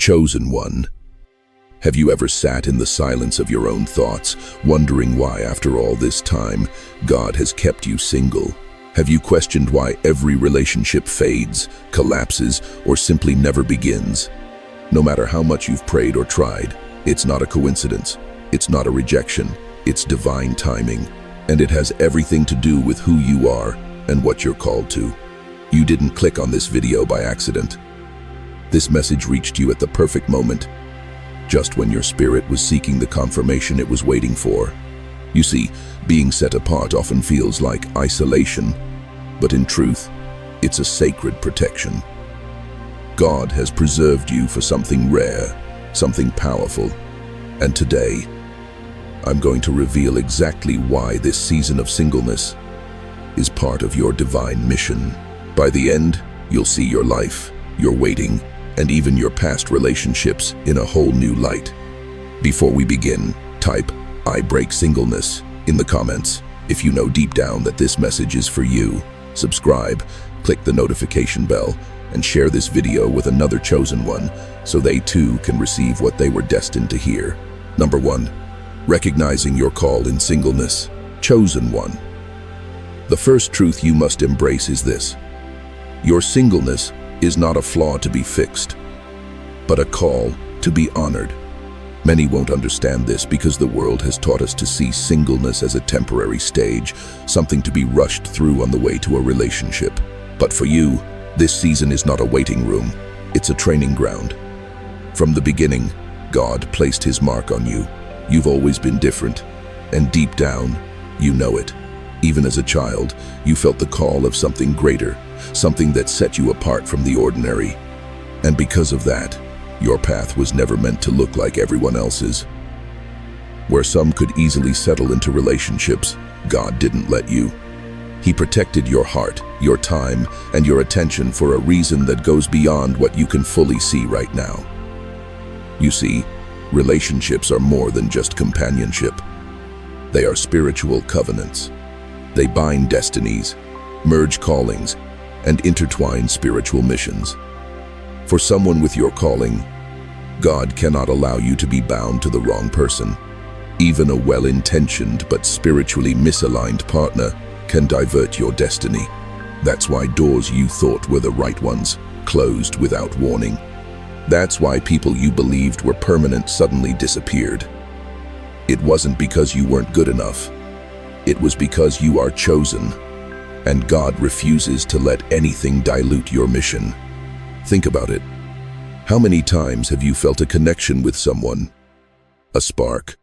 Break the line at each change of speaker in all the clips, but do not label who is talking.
Chosen one. Have you ever sat in the silence of your own thoughts, wondering why, after all this time, God has kept you single? Have you questioned why every relationship fades, collapses, or simply never begins? No matter how much you've prayed or tried, it's not a coincidence. It's not a rejection. It's divine timing. And it has everything to do with who you are and what you're called to. You didn't click on this video by accident. This message reached you at the perfect moment, just when your spirit was seeking the confirmation it was waiting for. You see, being set apart often feels like isolation, but in truth, it's a sacred protection. God has preserved you for something rare, something powerful, and today, I'm going to reveal exactly why this season of singleness is part of your divine mission. By the end, you'll see your life, your waiting, and even your past relationships in a whole new light. Before we begin, type "I break singleness" in the comments if you know deep down that this message is for you. Subscribe, click the notification bell, and share this video with another chosen one so they too can receive what they were destined to hear. Number 1. Recognizing your call in singleness. Chosen one. The first truth you must embrace is this: your singleness is not a flaw to be fixed, but a call to be honored. Many won't understand this because the world has taught us to see singleness as a temporary stage, something to be rushed through on the way to a relationship. But for you, this season is not a waiting room, it's a training ground. From the beginning, God placed His mark on you. You've always been different, and deep down, you know it. Even as a child, you felt the call of something greater, something that set you apart from the ordinary. And because of that, your path was never meant to look like everyone else's. Where some could easily settle into relationships, God didn't let you. He protected your heart, your time, and your attention for a reason that goes beyond what you can fully see right now. You see, relationships are more than just companionship. They are spiritual covenants. They bind destinies, merge callings, and intertwine spiritual missions. For someone with your calling, God cannot allow you to be bound to the wrong person. Even a well-intentioned but spiritually misaligned partner can divert your destiny. That's why doors you thought were the right ones closed without warning. That's why people you believed were permanent suddenly disappeared. It wasn't because you weren't good enough. It was because you are chosen, and God refuses to let anything dilute your mission. Think about it. How many times have you felt a connection with someone, a spark,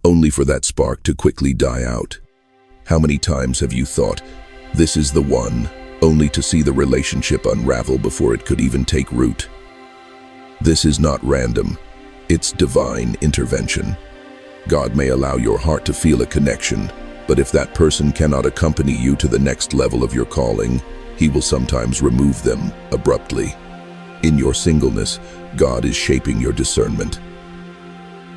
only for that spark to quickly die out? How many times have you thought, "This is the one," only to see the relationship unravel before it could even take root? This is not random. It's divine intervention. God may allow your heart to feel a connection, but if that person cannot accompany you to the next level of your calling, He will sometimes remove them abruptly. In your singleness, God is shaping your discernment.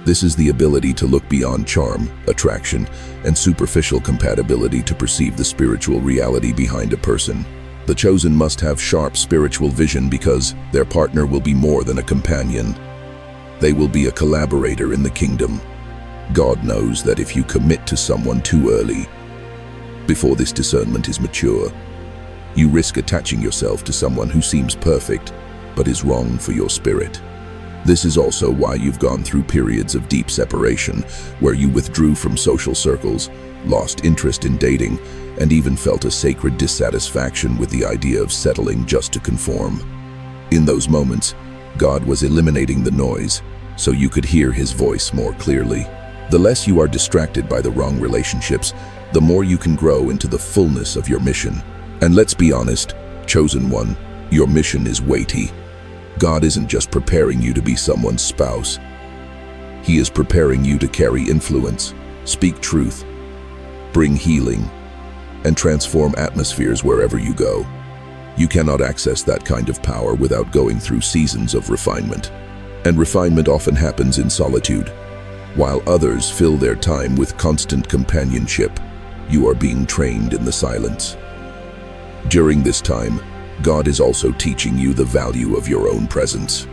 This is the ability to look beyond charm, attraction, and superficial compatibility to perceive the spiritual reality behind a person. The chosen must have sharp spiritual vision because their partner will be more than a companion. They will be a collaborator in the kingdom. God knows that if you commit to someone too early, before this discernment is mature, you risk attaching yourself to someone who seems perfect, but is wrong for your spirit. This is also why you've gone through periods of deep separation, where you withdrew from social circles, lost interest in dating, and even felt a sacred dissatisfaction with the idea of settling just to conform. In those moments, God was eliminating the noise, so you could hear His voice more clearly. The less you are distracted by the wrong relationships, the more you can grow into the fullness of your mission. And let's be honest, chosen one, your mission is weighty. God isn't just preparing you to be someone's spouse. He is preparing you to carry influence, speak truth, bring healing, and transform atmospheres wherever you go. You cannot access that kind of power without going through seasons of refinement. And refinement often happens in solitude. While others fill their time with constant companionship, you are being trained in the silence. During this time, God is also teaching you the value of your own presence.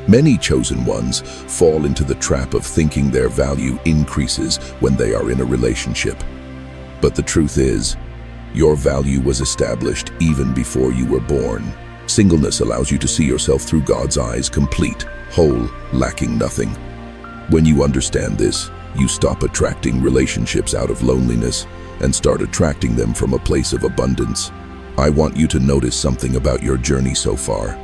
Many chosen ones fall into the trap of thinking their value increases when they are in a relationship. But the truth is, your value was established even before you were born. Singleness allows you to see yourself through God's eyes, complete, whole, lacking nothing. When you understand this, you stop attracting relationships out of loneliness and start attracting them from a place of abundance. I want you to notice something about your journey so far.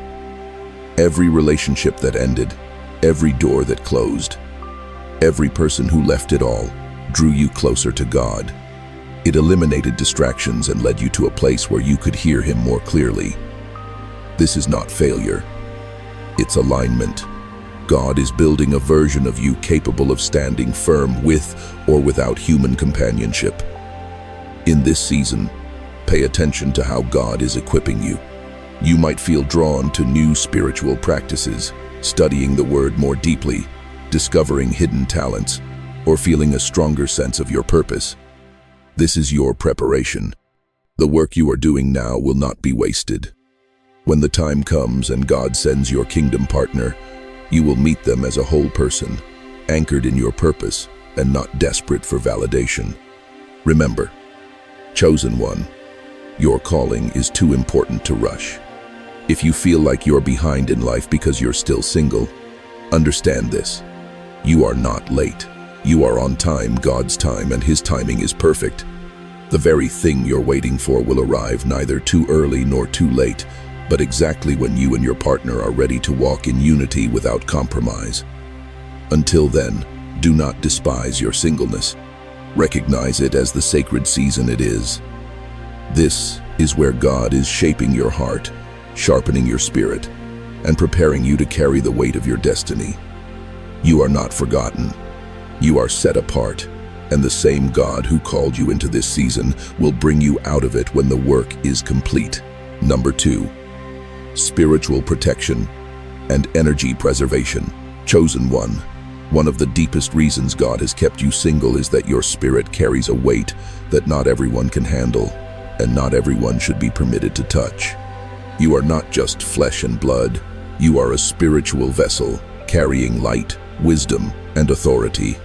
Every relationship that ended, every door that closed, every person who left it all, drew you closer to God. It eliminated distractions and led you to a place where you could hear Him more clearly. This is not failure. It's alignment. God is building a version of you capable of standing firm with or without human companionship. In this season, pay attention to how God is equipping you. You might feel drawn to new spiritual practices, studying the Word more deeply, discovering hidden talents, or feeling a stronger sense of your purpose. This is your preparation. The work you are doing now will not be wasted. When the time comes and God sends your kingdom partner, you will meet them as a whole person, anchored in your purpose and not desperate for validation. Remember, chosen one, your calling is too important to rush. If you feel like you're behind in life because you're still single, understand this. You are not late. You are on time, God's time, and His timing is perfect. The very thing you're waiting for will arrive neither too early nor too late, but exactly when you and your partner are ready to walk in unity without compromise. Until then, do not despise your singleness. Recognize it as the sacred season it is. This is where God is shaping your heart, sharpening your spirit, and preparing you to carry the weight of your destiny. You are not forgotten. You are set apart, and the same God who called you into this season will bring you out of it when the work is complete. Number 2, spiritual protection and energy preservation. Chosen one of the deepest reasons God has kept you single is that your spirit carries a weight that not everyone can handle, and not everyone should be permitted to touch. You are not just flesh and blood. You are a spiritual vessel, carrying light, wisdom, and authority.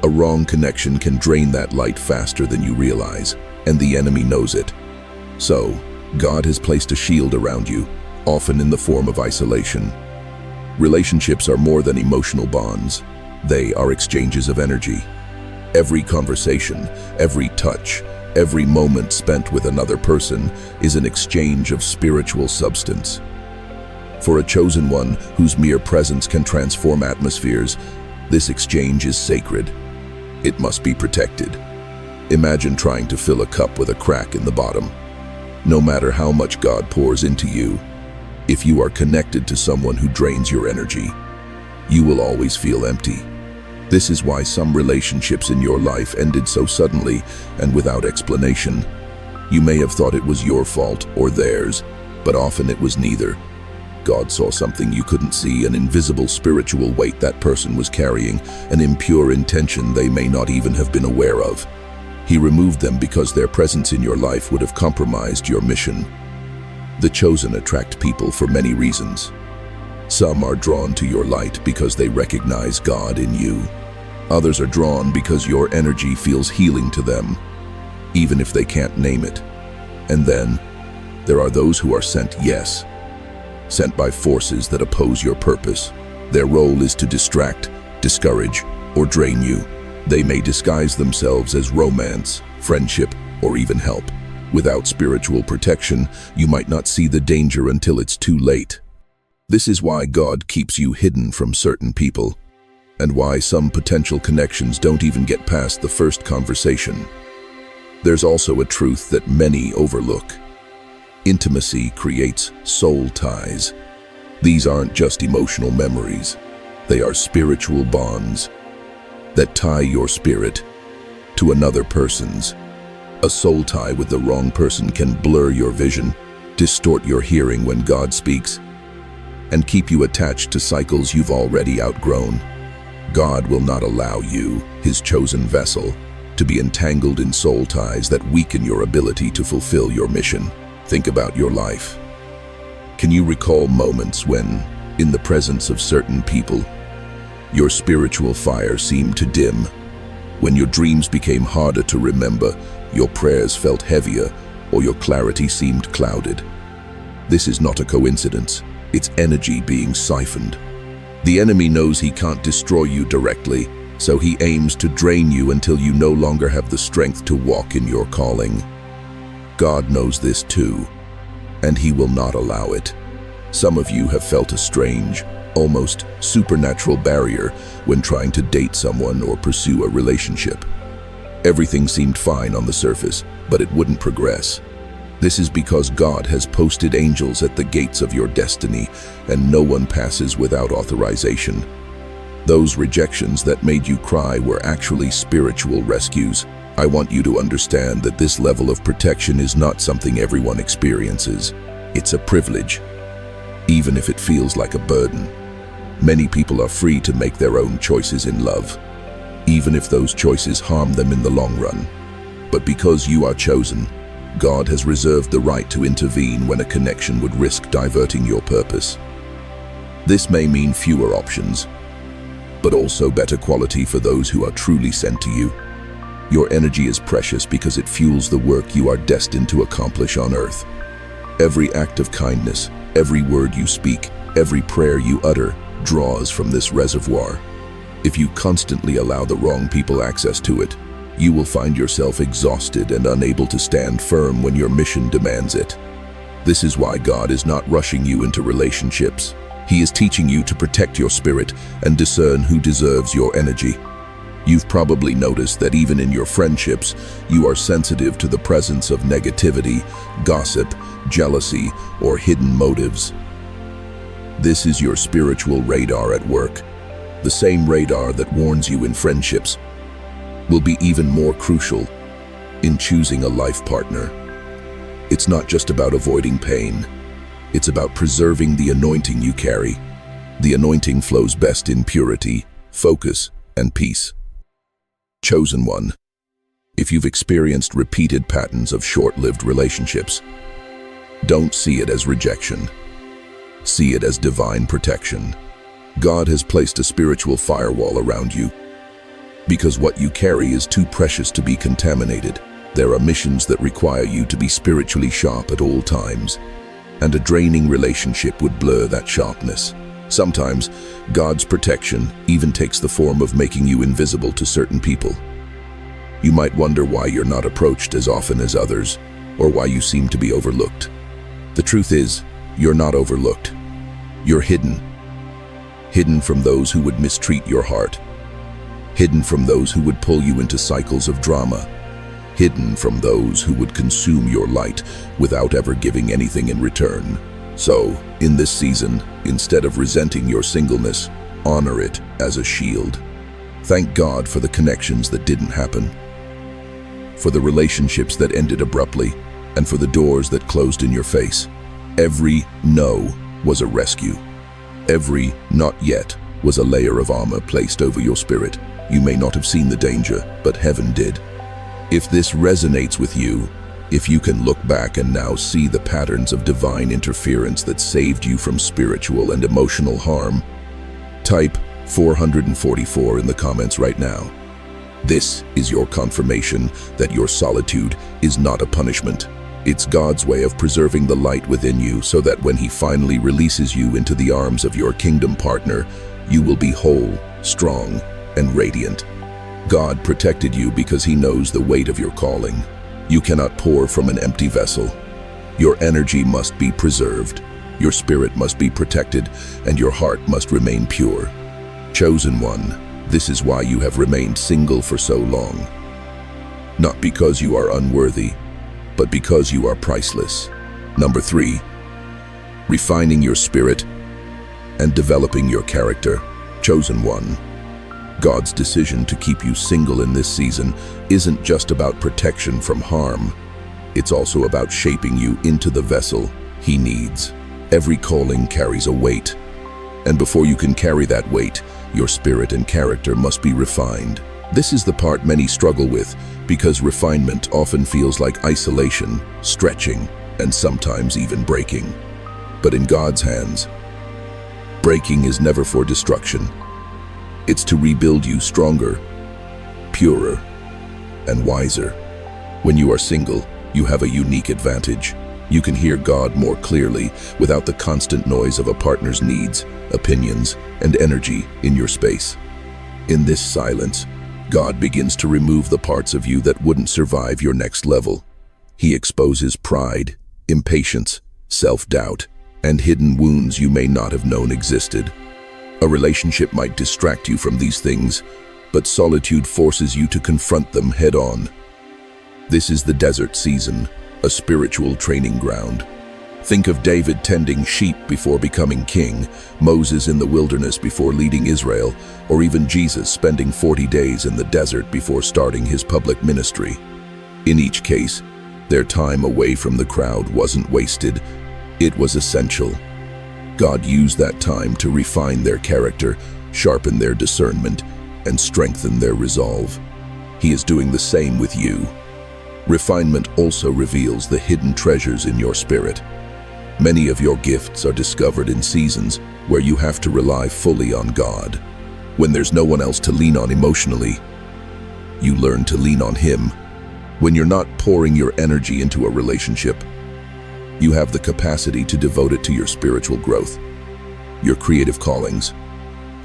A wrong connection can drain that light faster than you realize, and the enemy knows it. So, God has placed a shield around you, often in the form of isolation. Relationships are more than emotional bonds. They are exchanges of energy. Every conversation, every touch, every moment spent with another person is an exchange of spiritual substance. For a chosen one whose mere presence can transform atmospheres, this exchange is sacred. It must be protected. Imagine trying to fill a cup with a crack in the bottom. No matter how much God pours into you, if you are connected to someone who drains your energy, you will always feel empty. This is why some relationships in your life ended so suddenly and without explanation. You may have thought it was your fault or theirs, but often it was neither. God saw something you couldn't see, an invisible spiritual weight that person was carrying, an impure intention they may not even have been aware of. He removed them because their presence in your life would have compromised your mission. The chosen attract people for many reasons. Some are drawn to your light because they recognize God in you. Others are drawn because your energy feels healing to them, even if they can't name it. And then, there are those who are sent by forces that oppose your purpose. Their role is to distract, discourage, or drain you. They may disguise themselves as romance, friendship, or even help. Without spiritual protection, you might not see the danger until it's too late. This is why God keeps you hidden from certain people, and why some potential connections don't even get past the first conversation. There's also a truth that many overlook. Intimacy creates soul ties. These aren't just emotional memories. They are spiritual bonds that tie your spirit to another person's. A soul tie with the wrong person can blur your vision, distort your hearing when God speaks, and keep you attached to cycles you've already outgrown. God will not allow you, His chosen vessel, to be entangled in soul ties that weaken your ability to fulfill your mission. Think about your life. Can you recall moments when In the presence of certain people, your spiritual fire seemed to dim. When your dreams became harder to remember, your prayers felt heavier, or your clarity seemed clouded. This is not a coincidence. It's energy being siphoned. The enemy knows he can't destroy you directly, so he aims to drain you until you no longer have the strength to walk in your calling. God knows this too, and he will not allow it. Some of you have felt a strange, almost supernatural barrier when trying to date someone or pursue a relationship. Everything seemed fine on the surface, but it wouldn't progress. This is because God has posted angels at the gates of your destiny, and no one passes without authorization. Those rejections that made you cry were actually spiritual rescues. I want you to understand that this level of protection is not something everyone experiences. It's a privilege, even if it feels like a burden. Many people are free to make their own choices in love, even if those choices harm them in the long run. But because you are chosen, God has reserved the right to intervene when a connection would risk diverting your purpose. This may mean fewer options, but also better quality for those who are truly sent to you. Your energy is precious because it fuels the work you are destined to accomplish on earth. Every act of kindness, every word you speak, every prayer you utter draws from this reservoir. If you constantly allow the wrong people access to it, you will find yourself exhausted and unable to stand firm when your mission demands it. This is why God is not rushing you into relationships. He is teaching you to protect your spirit and discern who deserves your energy. You've probably noticed that even in your friendships, you are sensitive to the presence of negativity, gossip, jealousy, or hidden motives. This is your spiritual radar at work. The same radar that warns you in friendships will be even more crucial in choosing a life partner. It's not just about avoiding pain. It's about preserving the anointing you carry. The anointing flows best in purity, focus, and peace. Chosen one. If you've experienced repeated patterns of short-lived relationships, don't see it as rejection. See it as divine protection. God has placed a spiritual firewall around you, because what you carry is too precious to be contaminated. There are missions that require you to be spiritually sharp at all times, and a draining relationship would blur that sharpness. Sometimes, God's protection even takes the form of making you invisible to certain people. You might wonder why you're not approached as often as others, or why you seem to be overlooked. The truth is, you're not overlooked. You're hidden. Hidden from those who would mistreat your heart. Hidden from those who would pull you into cycles of drama. Hidden from those who would consume your light without ever giving anything in return. So, in this season, instead of resenting your singleness, honor it as a shield. Thank God for the connections that didn't happen, for the relationships that ended abruptly, and for the doors that closed in your face. Every no was a rescue. Every not yet was a layer of armor placed over your spirit. You may not have seen the danger, but heaven did. If this resonates with you, if you can look back and now see the patterns of divine interference that saved you from spiritual and emotional harm, type 444 in the comments right now. This is your confirmation that your solitude is not a punishment. It's God's way of preserving the light within you so that when He finally releases you into the arms of your kingdom partner, you will be whole, strong, and radiant. God protected you because He knows the weight of your calling. You cannot pour from an empty vessel. Your energy must be preserved, your spirit must be protected, and your heart must remain pure. Chosen one, this is why you have remained single for so long. Not because you are unworthy, but because you are priceless. Number 3, refining your spirit and developing your character. Chosen one, God's decision to keep you single in this season isn't just about protection from harm. It's also about shaping you into the vessel He needs. Every calling carries a weight, and before you can carry that weight, your spirit and character must be refined. This is the part many struggle with, because refinement often feels like isolation, stretching, and sometimes even breaking. But in God's hands, Breaking is never for destruction. It's to rebuild you stronger, purer, and wiser. When you are single, you have a unique advantage. You can hear God more clearly without the constant noise of a partner's needs, opinions, and energy in your space. In this silence, God begins to remove the parts of you that wouldn't survive your next level. He exposes pride, impatience, self-doubt, and hidden wounds you may not have known existed. A relationship might distract you from these things, but solitude forces you to confront them head-on. This is the desert season, a spiritual training ground. Think of David tending sheep before becoming king, Moses in the wilderness before leading Israel, or even Jesus spending 40 days in the desert before starting his public ministry. In each case, their time away from the crowd wasn't wasted, it was essential. God used that time to refine their character, sharpen their discernment, and strengthen their resolve. He is doing the same with you. Refinement also reveals the hidden treasures in your spirit. Many of your gifts are discovered in seasons where you have to rely fully on God. When there's no one else to lean on emotionally, you learn to lean on Him. When you're not pouring your energy into a relationship, you have the capacity to devote it to your spiritual growth, your creative callings,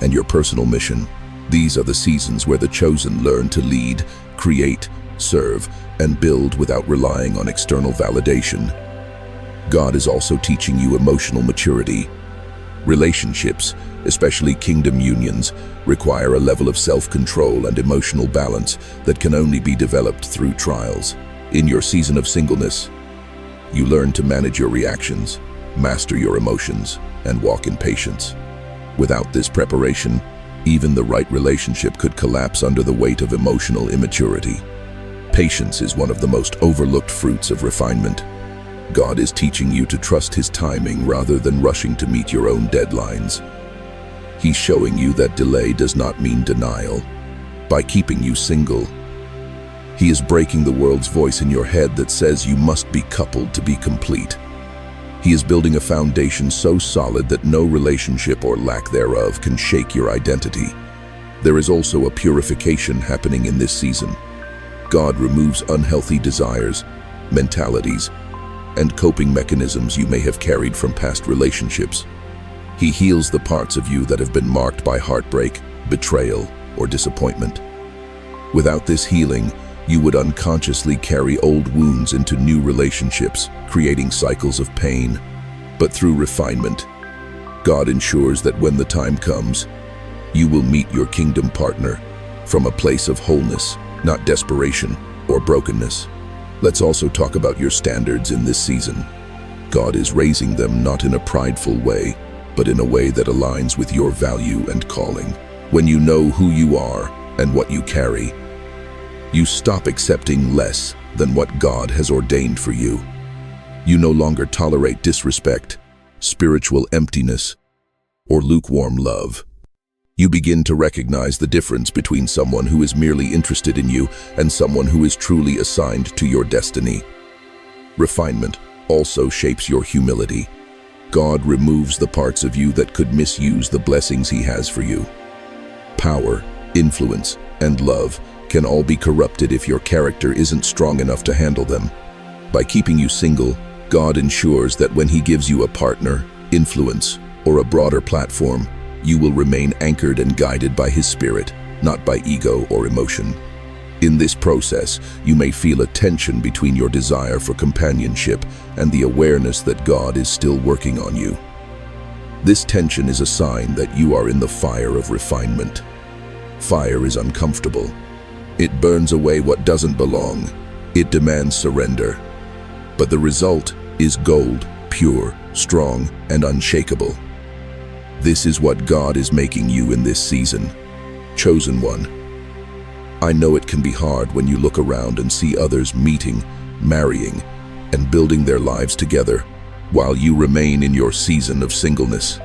and your personal mission. These are the seasons where the chosen learn to lead, create, serve, and build without relying on external validation. God is also teaching you emotional maturity. Relationships, especially kingdom unions, require a level of self-control and emotional balance that can only be developed through trials. In your season of singleness, you learn to manage your reactions, master your emotions, and walk in patience. Without this preparation, even the right relationship could collapse under the weight of emotional immaturity. Patience is one of the most overlooked fruits of refinement. God is teaching you to trust His timing rather than rushing to meet your own deadlines. He's showing you that delay does not mean denial. By keeping you single, He is breaking the world's voice in your head that says you must be coupled to be complete. He is building a foundation so solid that no relationship or lack thereof can shake your identity. There is also a purification happening in this season. God removes unhealthy desires, mentalities, and coping mechanisms you may have carried from past relationships. He heals the parts of you that have been marked by heartbreak, betrayal, or disappointment. Without this healing, you would unconsciously carry old wounds into new relationships, creating cycles of pain. But through refinement, God ensures that when the time comes, you will meet your kingdom partner from a place of wholeness, not desperation or brokenness. Let's also talk about your standards in this season. God is raising them not in a prideful way, but in a way that aligns with your value and calling. When you know who you are and what you carry, you stop accepting less than what God has ordained for you. You no longer tolerate disrespect, spiritual emptiness, or lukewarm love. You begin to recognize the difference between someone who is merely interested in you and someone who is truly assigned to your destiny. Refinement also shapes your humility. God removes the parts of you that could misuse the blessings He has for you. Power, influence, and love can all be corrupted if your character isn't strong enough to handle them. By keeping you single, God ensures that when He gives you a partner, influence, or a broader platform, you will remain anchored and guided by His Spirit, not by ego or emotion. In this process, you may feel a tension between your desire for companionship and the awareness that God is still working on you. This tension is a sign that you are in the fire of refinement. Fire is uncomfortable. It burns away what doesn't belong. It demands surrender. But the result is gold, pure, strong, and unshakable. This is what God is making you in this season. Chosen one. I know it can be hard when you look around and see others meeting, marrying, and building their lives together, while you remain in your season of singleness.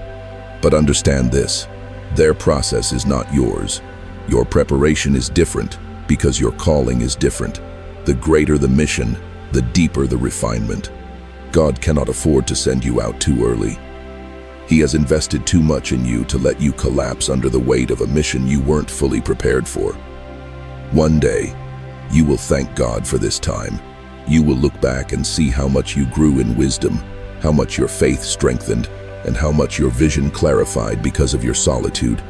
But understand this, their process is not yours. Your preparation is different because your calling is different. The greater the mission, the deeper the refinement. God cannot afford to send you out too early. He has invested too much in you to let you collapse under the weight of a mission you weren't fully prepared for. One day, you will thank God for this time. You will look back and see how much you grew in wisdom, how much your faith strengthened, and how much your vision clarified because of your solitude.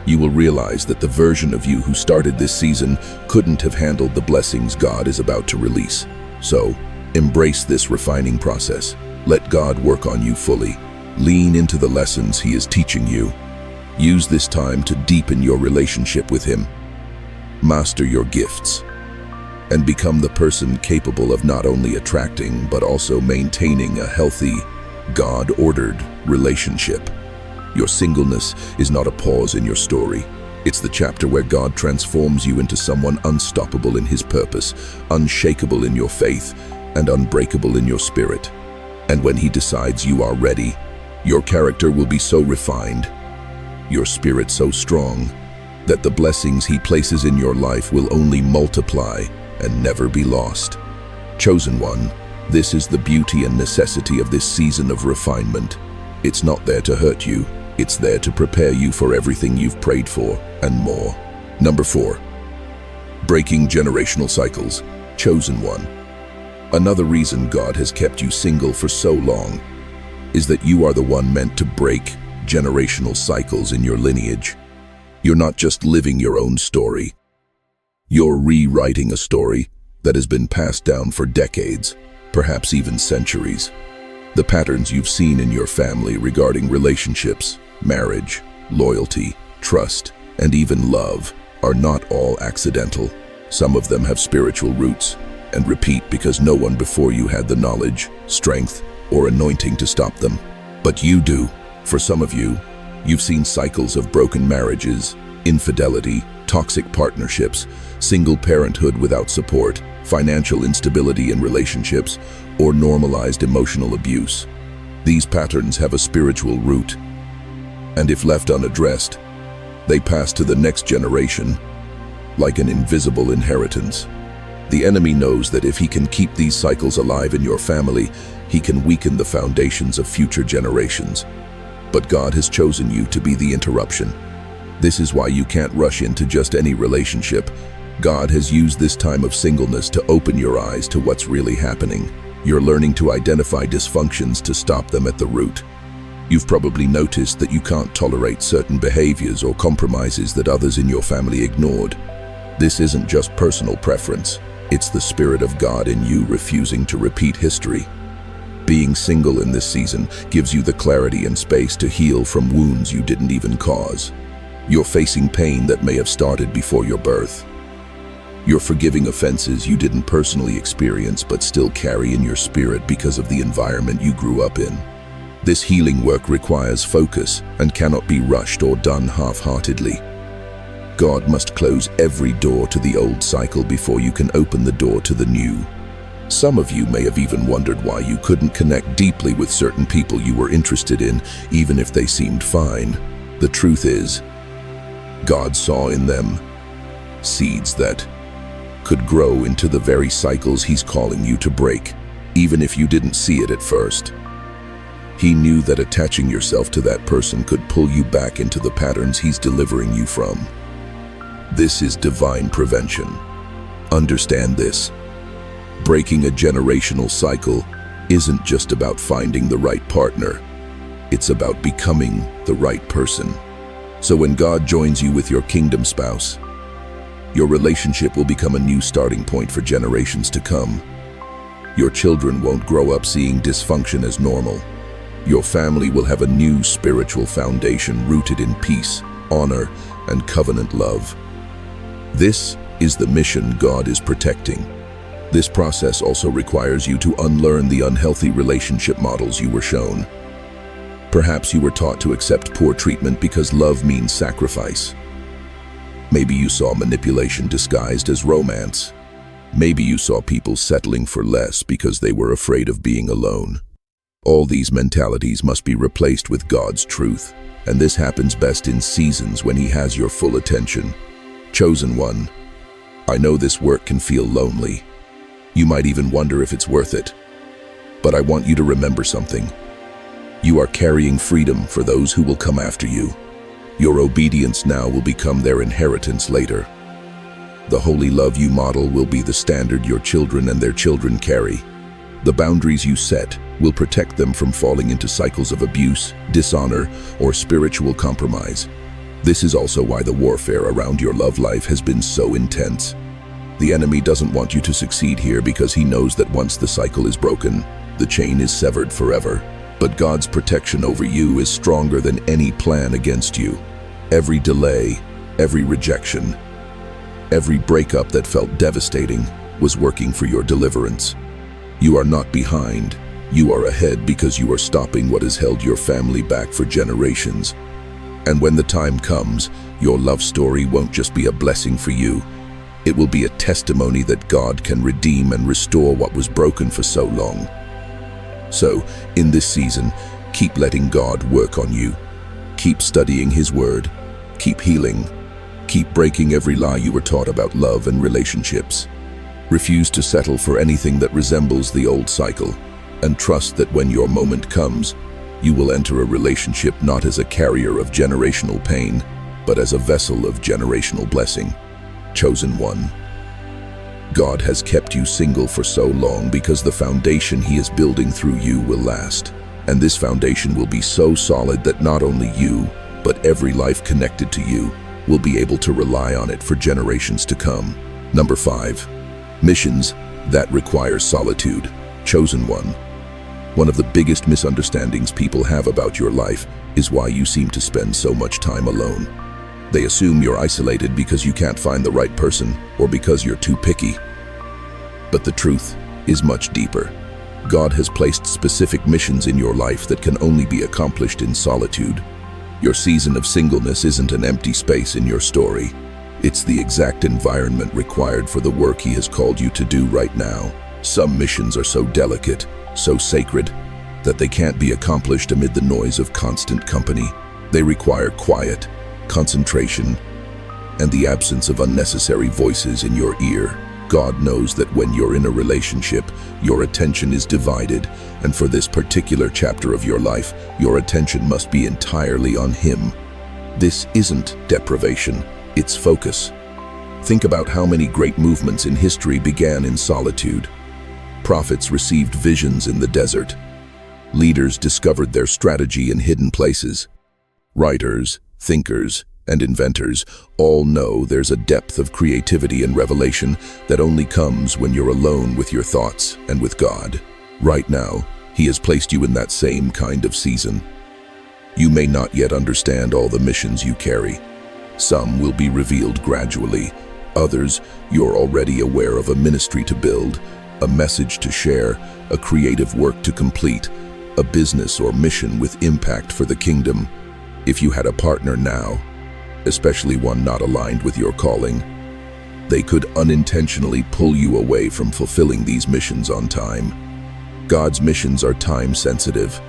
You will realize that the version of you who started this season couldn't have handled the blessings God is about to release. So, embrace this refining process. Let God work on you fully. Lean into the lessons He is teaching you. Use this time to deepen your relationship with Him. Master your gifts, and become the person capable of not only attracting but also maintaining a healthy, God-ordered relationship. Your singleness is not a pause in your story. It's the chapter where God transforms you into someone unstoppable in His purpose, unshakable in your faith, and unbreakable in your spirit. And when He decides you are ready, your character will be so refined, your spirit so strong, that the blessings He places in your life will only multiply and never be lost. Chosen one, this is the beauty and necessity of this season of refinement. It's not there to hurt you. It's there to prepare you for everything you've prayed for and more. Number 4, breaking generational cycles. Chosen one. Another reason God has kept you single for so long is that you are the one meant to break generational cycles in your lineage. You're not just living your own story. You're rewriting a story that has been passed down for decades, perhaps even centuries. The patterns you've seen in your family regarding relationships, marriage, loyalty, trust, and even love are not all accidental. Some of them have spiritual roots and repeat because no one before you had the knowledge, strength, or anointing to stop them. But you do. For some of you, you've seen cycles of broken marriages, infidelity, toxic partnerships, single parenthood without support, financial instability in relationships, or normalized emotional abuse. These patterns have a spiritual root, and if left unaddressed, they pass to the next generation like an invisible inheritance. The enemy knows that if he can keep these cycles alive in your family, he can weaken the foundations of future generations. But God has chosen you to be the interruption. This is why you can't rush into just any relationship. God has used this time of singleness to open your eyes to what's really happening. You're learning to identify dysfunctions to stop them at the root. You've probably noticed that you can't tolerate certain behaviors or compromises that others in your family ignored. This isn't just personal preference. It's the Spirit of God in you refusing to repeat history. Being single in this season gives you the clarity and space to heal from wounds you didn't even cause. You're facing pain that may have started before your birth. You're forgiving offenses you didn't personally experience but still carry in your spirit because of the environment you grew up in. This healing work requires focus and cannot be rushed or done half-heartedly. God must close every door to the old cycle before you can open the door to the new. Some of you may have even wondered why you couldn't connect deeply with certain people you were interested in, even if they seemed fine. The truth is, God saw in them seeds that could grow into the very cycles He's calling you to break, even if you didn't see it at first. He knew that attaching yourself to that person could pull you back into the patterns He's delivering you from. This is divine prevention. Understand this. Breaking a generational cycle isn't just about finding the right partner. It's about becoming the right person. So when God joins you with your kingdom spouse, your relationship will become a new starting point for generations to come. Your children won't grow up seeing dysfunction as normal. Your family will have a new spiritual foundation rooted in peace, honor, and covenant love. This is the mission God is protecting. This process also requires you to unlearn the unhealthy relationship models you were shown. Perhaps you were taught to accept poor treatment because love means sacrifice. Maybe you saw manipulation disguised as romance. Maybe you saw people settling for less because they were afraid of being alone. All these mentalities must be replaced with God's truth, and this happens best in seasons when He has your full attention. Chosen one, I know this work can feel lonely. You might even wonder if it's worth it. But I want you to remember something. You are carrying freedom for those who will come after you. Your obedience now will become their inheritance later. The holy love you model will be the standard your children and their children carry. The boundaries you set will protect them from falling into cycles of abuse, dishonor, or spiritual compromise. This is also why the warfare around your love life has been so intense. The enemy doesn't want you to succeed here because he knows that once the cycle is broken, the chain is severed forever. But God's protection over you is stronger than any plan against you. Every delay, every rejection, every breakup that felt devastating was working for your deliverance. You are not behind. You are ahead because you are stopping what has held your family back for generations. And when the time comes, your love story won't just be a blessing for you. It will be a testimony that God can redeem and restore what was broken for so long. So, in this season, keep letting God work on you. Keep studying His Word. Keep healing. Keep breaking every lie you were taught about love and relationships. Refuse to settle for anything that resembles the old cycle, and trust that when your moment comes, you will enter a relationship not as a carrier of generational pain, but as a vessel of generational blessing. Chosen one. God has kept you single for so long because the foundation He is building through you will last. And this foundation will be so solid that not only you, but every life connected to you will be able to rely on it for generations to come. Number 5. Missions that require solitude. Chosen one. One of the biggest misunderstandings people have about your life is why you seem to spend so much time alone. They assume you're isolated because you can't find the right person or because you're too picky. But the truth is much deeper. God has placed specific missions in your life that can only be accomplished in solitude. Your season of singleness isn't an empty space in your story. It's the exact environment required for the work He has called you to do right now. Some missions are so delicate, so sacred, that they can't be accomplished amid the noise of constant company. They require quiet, concentration, and the absence of unnecessary voices in your ear. God knows that when you're in a relationship, your attention is divided, and for this particular chapter of your life, your attention must be entirely on Him. This isn't deprivation, it's focus. Think about how many great movements in history began in solitude. Prophets received visions in the desert. Leaders discovered their strategy in hidden places. Writers, thinkers, and inventors all know there's a depth of creativity and revelation that only comes when you're alone with your thoughts and with God. Right now, He has placed you in that same kind of season. You may not yet understand all the missions you carry. Some will be revealed gradually. Others, you're already aware of a ministry to build, a message to share, a creative work to complete, a business or mission with impact for the kingdom. If you had a partner now, especially one not aligned with your calling, they could unintentionally pull you away from fulfilling these missions on time. God's missions are time-sensitive.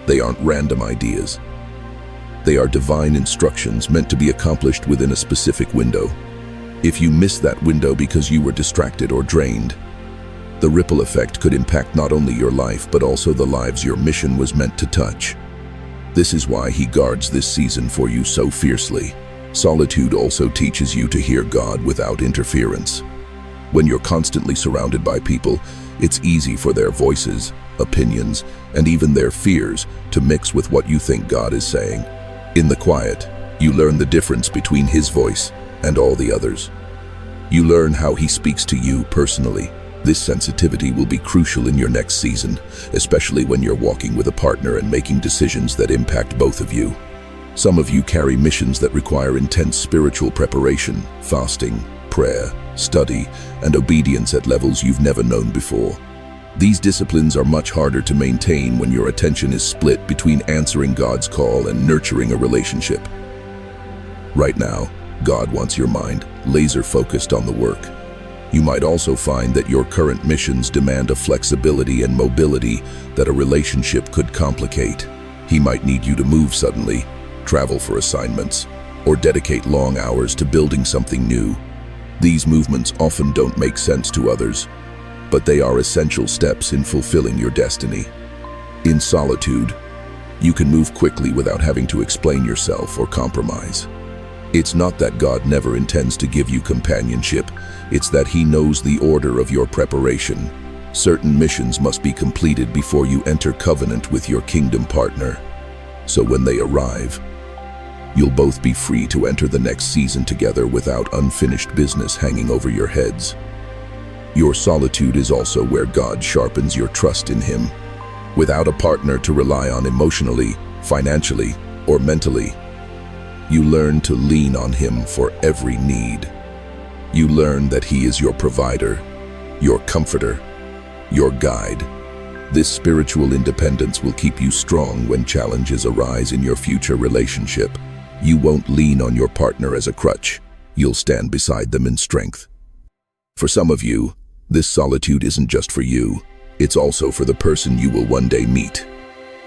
They aren't random ideas. They are divine instructions meant to be accomplished within a specific window. If you miss that window because you were distracted or drained, the ripple effect could impact not only your life but also the lives your mission was meant to touch. This is why He guards this season for you so fiercely. Solitude also teaches you to hear God without interference. When you're constantly surrounded by people, it's easy for their voices, opinions, and even their fears to mix with what you think God is saying. In the quiet, you learn the difference between His voice and all the others. You learn how He speaks to you personally. This sensitivity will be crucial in your next season, especially when you're walking with a partner and making decisions that impact both of you. Some of you carry missions that require intense spiritual preparation, fasting, prayer, study, and obedience at levels you've never known before. These disciplines are much harder to maintain when your attention is split between answering God's call and nurturing a relationship. Right now, God wants your mind laser-focused on the work. You might also find that your current missions demand a flexibility and mobility that a relationship could complicate. He might need you to move suddenly, travel for assignments, or dedicate long hours to building something new. These movements often don't make sense to others, but they are essential steps in fulfilling your destiny. In solitude, You can move quickly without having to explain yourself or compromise. It's not that God never intends to give you companionship, it's that He knows the order of your preparation. Certain missions must be completed before you enter covenant with your kingdom partner. So when they arrive, you'll both be free to enter the next season together without unfinished business hanging over your heads. Your solitude is also where God sharpens your trust in Him. Without a partner to rely on emotionally, financially, or mentally, you learn to lean on Him for every need. You learn that He is your provider, your comforter, your guide. This spiritual independence will keep you strong when challenges arise in your future relationship. You won't lean on your partner as a crutch. You'll stand beside them in strength. For some of you, this solitude isn't just for you. It's also for the person you will one day meet.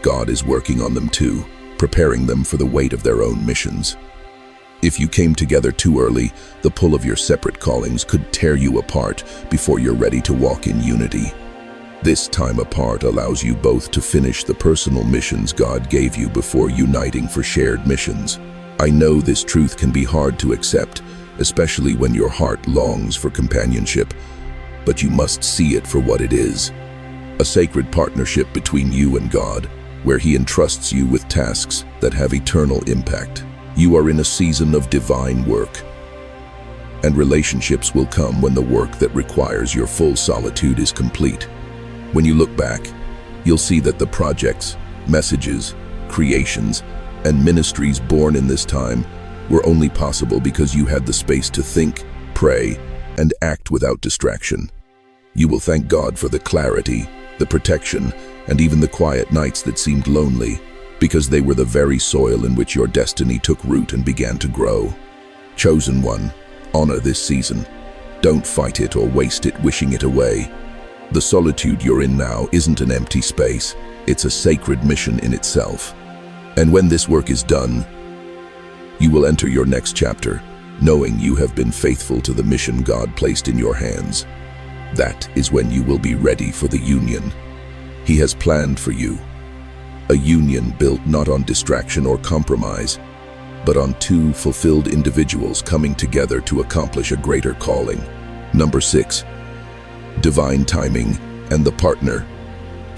God is working on them too, preparing them for the weight of their own missions. If you came together too early, the pull of your separate callings could tear you apart before you're ready to walk in unity. This time apart allows you both to finish the personal missions God gave you before uniting for shared missions. I know this truth can be hard to accept, especially when your heart longs for companionship, but you must see it for what it is. A sacred partnership between you and God, where He entrusts you with tasks that have eternal impact. You are in a season of divine work, and relationships will come when the work that requires your full solitude is complete. When you look back, you'll see that the projects, messages, creations, and ministries born in this time were only possible because you had the space to think, pray, and act without distraction. You will thank God for the clarity, the protection, and even the quiet nights that seemed lonely, because they were the very soil in which your destiny took root and began to grow. Chosen one, honor this season. Don't fight it or waste it wishing it away. The solitude you're in now isn't an empty space, it's a sacred mission in itself. And when this work is done, you will enter your next chapter, knowing you have been faithful to the mission God placed in your hands. That is when you will be ready for the union He has planned for you. A union built not on distraction or compromise, but on two fulfilled individuals coming together to accomplish a greater calling. Number 6. Divine timing and the partner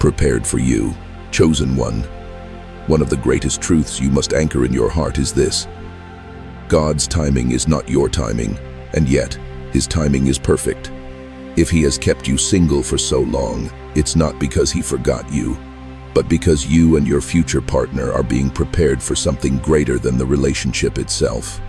prepared for you, chosen one. One of the greatest truths you must anchor in your heart is this: God's timing is not your timing, and yet His timing is perfect. If He has kept you single for so long, it's not because He forgot you, but because you and your future partner are being prepared for something greater than the relationship itself.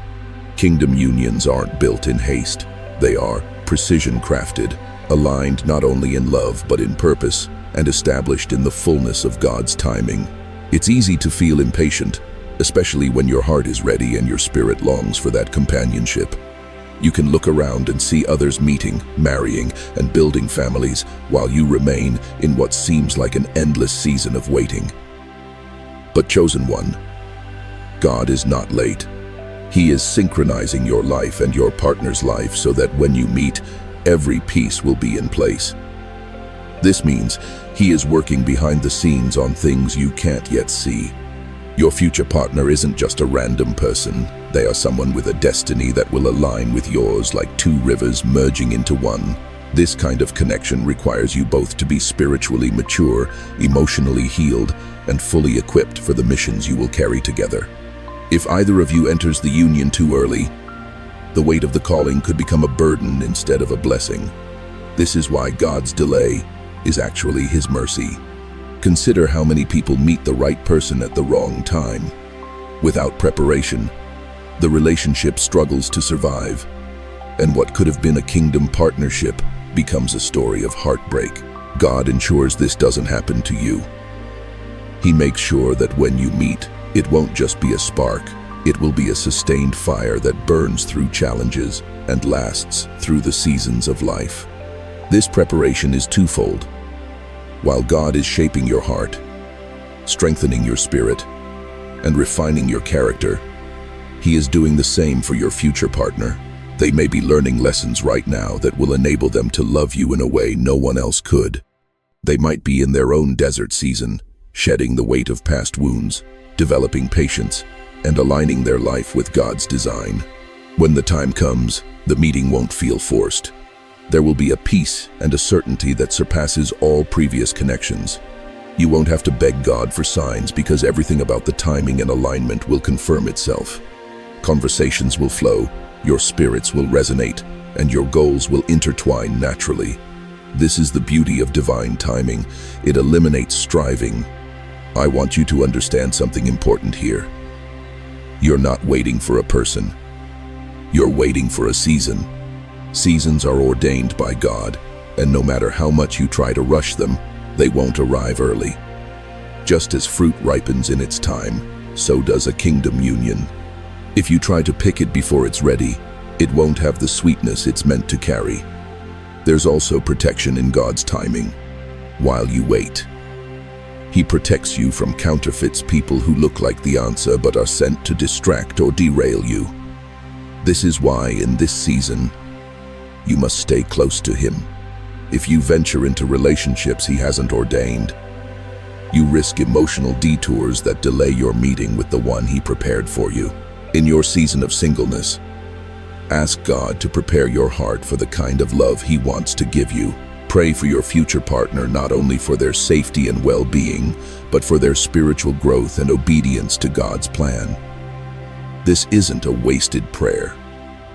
Kingdom unions aren't built in haste. They are precision-crafted, aligned not only in love but in purpose, and established in the fullness of God's timing. It's easy to feel impatient, especially when your heart is ready and your spirit longs for that companionship. You can look around and see others meeting, marrying, and building families, while you remain in what seems like an endless season of waiting. But chosen one, God is not late. He is synchronizing your life and your partner's life so that when you meet, every piece will be in place. This means He is working behind the scenes on things you can't yet see. Your future partner isn't just a random person. They are someone with a destiny that will align with yours like two rivers merging into one. This kind of connection requires you both to be spiritually mature, emotionally healed, and fully equipped for the missions you will carry together. If either of you enters the union too early, the weight of the calling could become a burden instead of a blessing. This is why God's delay is actually His mercy. Consider how many people meet the right person at the wrong time. Without preparation, the relationship struggles to survive, and what could have been a kingdom partnership becomes a story of heartbreak. God ensures this doesn't happen to you. He makes sure that when you meet, it won't just be a spark. It will be a sustained fire that burns through challenges and lasts through the seasons of life. This preparation is twofold. While God is shaping your heart, strengthening your spirit, and refining your character, He is doing the same for your future partner. They may be learning lessons right now that will enable them to love you in a way no one else could. They might be in their own desert season, shedding the weight of past wounds, developing patience, and aligning their life with God's design. When the time comes, the meeting won't feel forced. There will be a peace and a certainty that surpasses all previous connections. You won't have to beg God for signs because everything about the timing and alignment will confirm itself. Conversations will flow, your spirits will resonate, and your goals will intertwine naturally. This is the beauty of divine timing. It eliminates striving. I want you to understand something important here. You're not waiting for a person. You're waiting for a season. Seasons are ordained by God, and no matter how much you try to rush them, they won't arrive early. Just as fruit ripens in its time, so does a kingdom union. If you try to pick it before it's ready, it won't have the sweetness it's meant to carry. There's also protection in God's timing. While you wait, He protects you from counterfeits, people who look like the answer but are sent to distract or derail you. This is why, in this season, you must stay close to Him. If you venture into relationships He hasn't ordained, you risk emotional detours that delay your meeting with the one He prepared for you. In your season of singleness, ask God to prepare your heart for the kind of love He wants to give you. Pray for your future partner, not only for their safety and well-being, but for their spiritual growth and obedience to God's plan. This isn't a wasted prayer.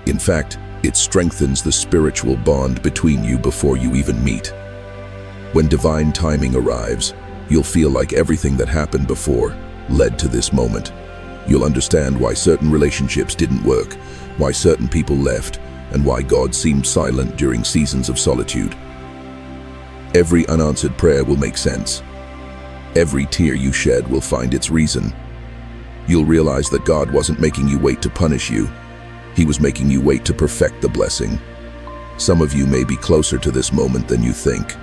In fact, it strengthens the spiritual bond between you before you even meet. When divine timing arrives, you'll feel like everything that happened before led to this moment. You'll understand why certain relationships didn't work, why certain people left, and why God seemed silent during seasons of solitude. Every unanswered prayer will make sense. Every tear you shed will find its reason. You'll realize that God wasn't making you wait to punish you. He was making you wait to perfect the blessing. Some of you may be closer to this moment than you think.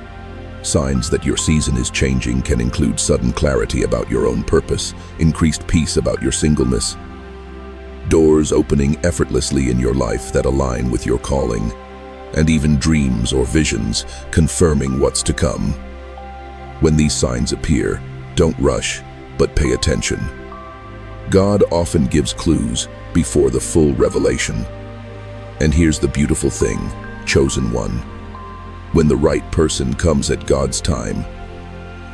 Signs that your season is changing can include sudden clarity about your own purpose, increased peace about your singleness, doors opening effortlessly in your life that align with your calling, and even dreams or visions confirming what's to come. When these signs appear, don't rush, but pay attention. God often gives clues before the full revelation. And here's the beautiful thing, chosen one. When the right person comes at God's time,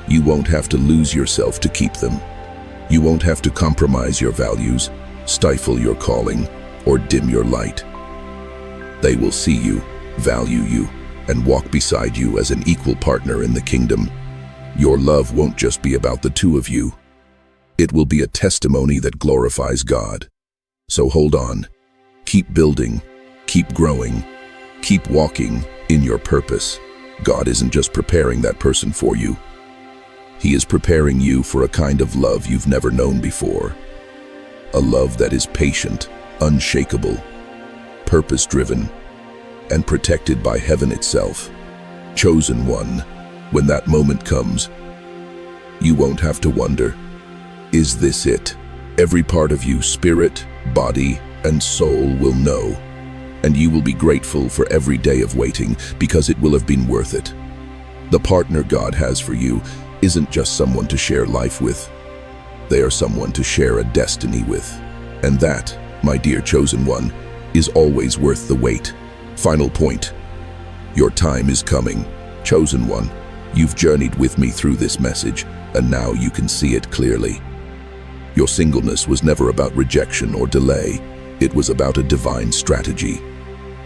you won't have to lose yourself to keep them. You won't have to compromise your values, stifle your calling, or dim your light. They will see you, value you, and walk beside you as an equal partner in the kingdom. Your love won't just be about the two of you. It will be a testimony that glorifies God. So hold on, keep building, keep growing, keep walking in your purpose. God isn't just preparing that person for you. He is preparing you for a kind of love you've never known before. A love that is patient, unshakable, purpose-driven, and protected by heaven itself. Chosen one, when that moment comes, you won't have to wonder, is this it? Every part of you, spirit, body, and soul will know. And you will be grateful for every day of waiting because it will have been worth it. The partner God has for you isn't just someone to share life with. They are someone to share a destiny with. And that, my dear chosen one, is always worth the wait. Final point. Your time is coming. Chosen one, you've journeyed with me through this message, and now you can see it clearly. Your singleness was never about rejection or delay. It was about a divine strategy.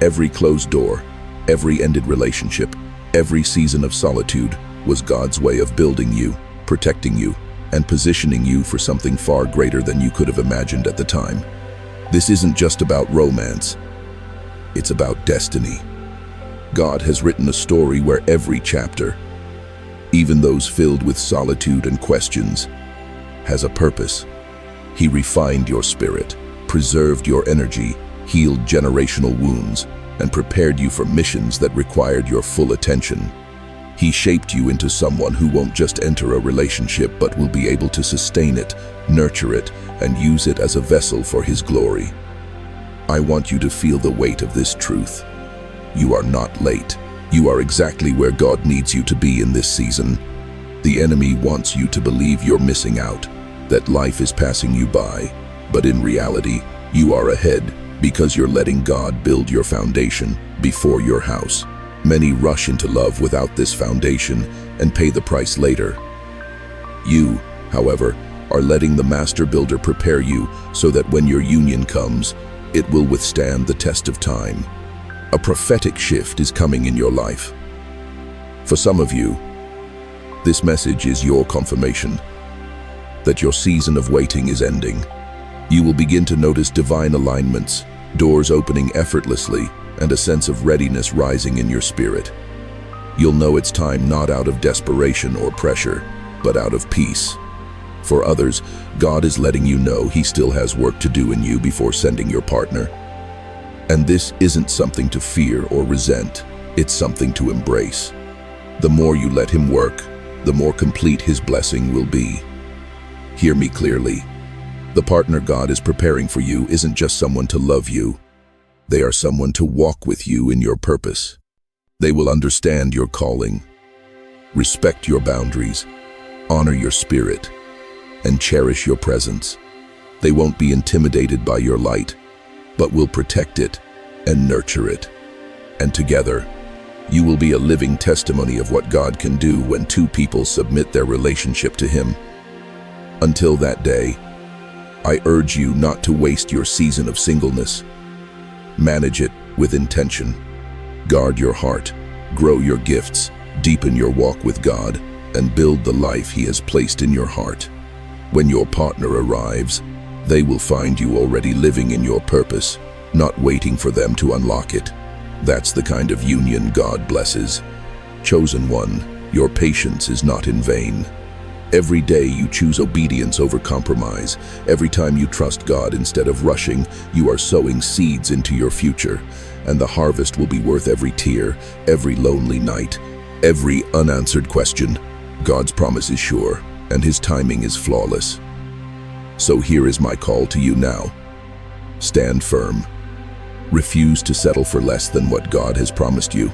Every closed door, every ended relationship, every season of solitude was God's way of building you, protecting you, and positioning you for something far greater than you could have imagined at the time. This isn't just about romance. It's about destiny. God has written a story where every chapter, even those filled with solitude and questions, has a purpose. He refined your spirit, preserved your energy, healed generational wounds, and prepared you for missions that required your full attention. He shaped you into someone who won't just enter a relationship but will be able to sustain it, nurture it, and use it as a vessel for His glory. I want you to feel the weight of this truth. You are not late. You are exactly where God needs you to be in this season. The enemy wants you to believe you're missing out, that life is passing you by, but in reality, you are ahead because you're letting God build your foundation before your house. Many rush into love without this foundation and pay the price later. You, however, are letting the master builder prepare you so that when your union comes, it will withstand the test of time. A prophetic shift is coming in your life. For some of you, this message is your confirmation that your season of waiting is ending. You will begin to notice divine alignments, doors opening effortlessly, and a sense of readiness rising in your spirit. You'll know it's time not out of desperation or pressure, but out of peace. For others, God is letting you know He still has work to do in you before sending your partner. And this isn't something to fear or resent, it's something to embrace. The more you let Him work, the more complete His blessing will be. Hear me clearly. The partner God is preparing for you isn't just someone to love you. They are someone to walk with you in your purpose. They will understand your calling, respect your boundaries, honor your spirit, and cherish your presence. They won't be intimidated by your light, but will protect it and nurture it. And together, you will be a living testimony of what God can do when two people submit their relationship to Him. Until that day, I urge you not to waste your season of singleness. Manage it with intention. Guard your heart, grow your gifts, deepen your walk with God, and build the life He has placed in your heart. When your partner arrives, they will find you already living in your purpose, not waiting for them to unlock it. That's the kind of union God blesses. Chosen one, your patience is not in vain. Every day you choose obedience over compromise. Every time you trust God instead of rushing, you are sowing seeds into your future. And the harvest will be worth every tear, every lonely night, every unanswered question. God's promise is sure, and His timing is flawless. So here is my call to you now. Stand firm. Refuse to settle for less than what God has promised you.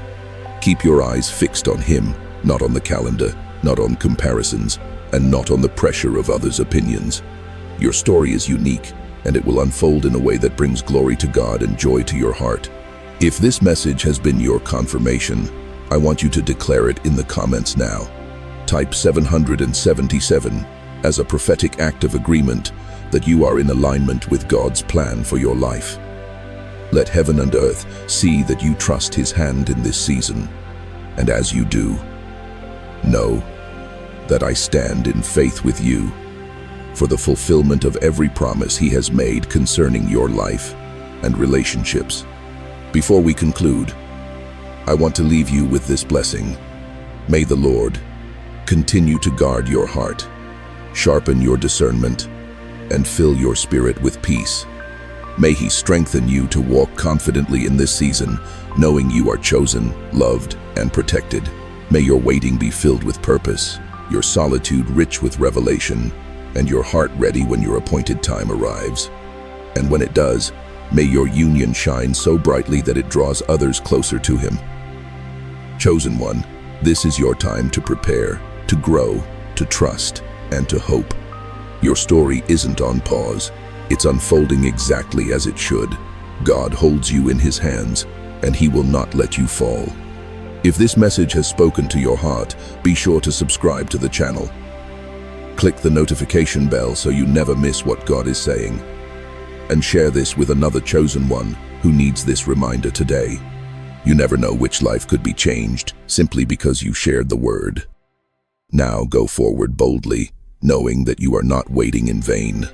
Keep your eyes fixed on Him, not on the calendar, not on comparisons, and not on the pressure of others' opinions. Your story is unique, and it will unfold in a way that brings glory to God and joy to your heart. If this message has been your confirmation, I want you to declare it in the comments now. Type 777 as a prophetic act of agreement that you are in alignment with God's plan for your life. Let heaven and earth see that you trust His hand in this season. And as you do, know that I stand in faith with you for the fulfillment of every promise He has made concerning your life and relationships. Before we conclude, I want to leave you with this blessing. May the Lord continue to guard your heart, sharpen your discernment, and fill your spirit with peace. May He strengthen you to walk confidently in this season, knowing you are chosen, loved, and protected. May your waiting be filled with purpose, your solitude rich with revelation, and your heart ready when your appointed time arrives. And when it does, may your union shine so brightly that it draws others closer to Him. Chosen one, this is your time to prepare, to grow, to trust, and to hope. Your story isn't on pause. It's unfolding exactly as it should. God holds you in His hands, and He will not let you fall. If this message has spoken to your heart, be sure to subscribe to the channel. Click the notification bell so you never miss what God is saying. And share this with another chosen one who needs this reminder today. You never know which life could be changed simply because you shared the word. Now go forward boldly, knowing that you are not waiting in vain.